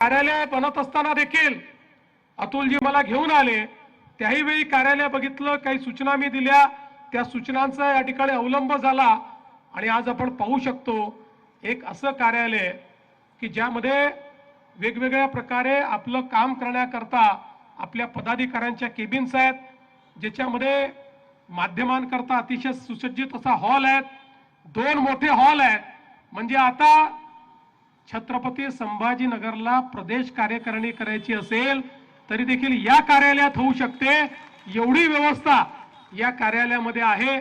कार्यालय बनत असताना देखील अतुलजी मला घेऊन आले, त्याही वेळी कार्यालय बघितलं, काही सूचना मी दिल्या, त्या सूचनांचा या ठिकाणी अवलंब झाला आणि आज आपण पाहू शकतो एक असं कार्यालय की ज्यामध्ये वेगवेगळ्या प्रकारे आपलं काम करण्याकरता आपल्या पदाधिकाऱ्यांच्या केबिन्स आहेत, ज्याच्यामध्ये माध्यमांकरता अतिशय सुसज्जित असा हॉल आहे, 2 मोठे हॉल आहेत. म्हणजे आता छत्रपती संभाजीनगरला प्रदेश कार्यकारिणी करायची असेल तरी देखील या कार्यालयात होऊ शकते, एवढी व्यवस्था या कार्यालयामध्ये आहे.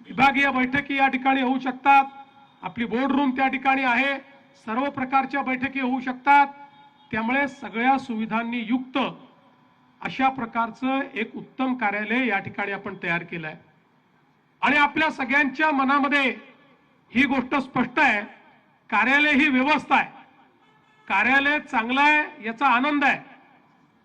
विभागीय बैठकी या ठिकाणी होऊ शकतात, आपली बोर्ड रूम त्या ठिकाणी आहे, सर्व प्रकारच्या बैठकी होऊ शकतात. त्यामुळे सगळ्या सुविधांनी युक्त अशा प्रकारचं एक उत्तम कार्यालय या ठिकाणी आपण तयार केलं आहे. आणि आपल्या सगळ्यांच्या मनामध्ये ही गोष्ट स्पष्ट आहे, कार्यालय ही व्यवस्था आहे, कार्यालय चांगलं आहे याचा आनंद आहे,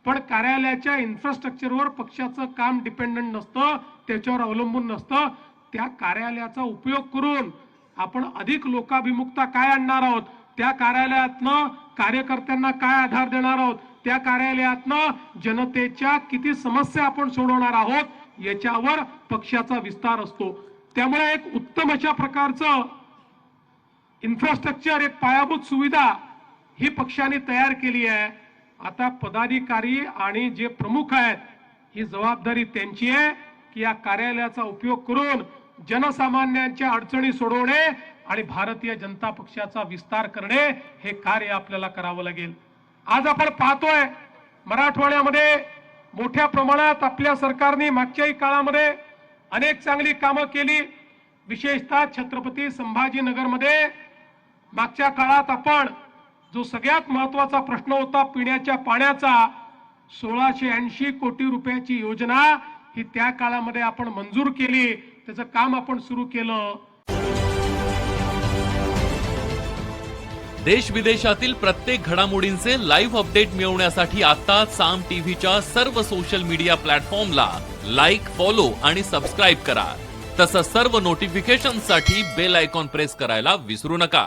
पण कार्यालयाच्या इन्फ्रास्ट्रक्चरवर पक्षाचं काम डिपेंडंट नसतं, त्याच्यावर अवलंबून नसतं. त्या कार्यालयाचा उपयोग करून आपण अधिक लोकाभिमुखता काय आणणार आहोत, त्या कार्यालयातनं कार्यकर्त्यांना काय आधार देणार आहोत, त्या कार्यालयातनं जनतेच्या किती समस्या आपण सोडवणार आहोत याच्यावर पक्षाचा विस्तार असतो. त्यामुळे एक उत्तम अशा प्रकारचं इन्फ्रास्ट्रक्चर, एक पायाभूत सुविधा ही पक्षाने तयार केली आहे. आता पदाधिकारी आणि जे प्रमुख आहेत ही जबाबदारी त्यांची आहे की या कार्यालयाचा उपयोग करून जनसामान्यांच्या अडचणी सोडवणे आणि भारतीय जनता पक्षाचा विस्तार करणे हे कार्य आपल्याला करावं लागेल. आज आपण पाहतोय मराठवाड्यामध्ये मोठ्या प्रमाणात आपल्या सरकारने मागच्याही काळामध्ये अनेक चांगली कामं केली. विशेषतः छत्रपती संभाजीनगरमध्ये मागच्या काळात आपण जो सगळ्यात महत्त्वाचा प्रश्न होता पिण्याच्या पाण्याचा, 1680 कोटी रुपयाची योजना ही त्या काळामध्ये आपण मंजूर केली, त्याचं काम आपण सुरू केलं. देश विदेशातील प्रत्येक घडामोडींचे लाईव्ह अपडेट मिळवण्यासाठी आता साम टीव्हीच्या सर्व सोशल मीडिया प्लॅटफॉर्मला लाईक, फॉलो आणि सबस्क्राईब करा. तसंच सर्व नोटिफिकेशनसाठी बेल आयकॉन प्रेस करायला विसरू नका.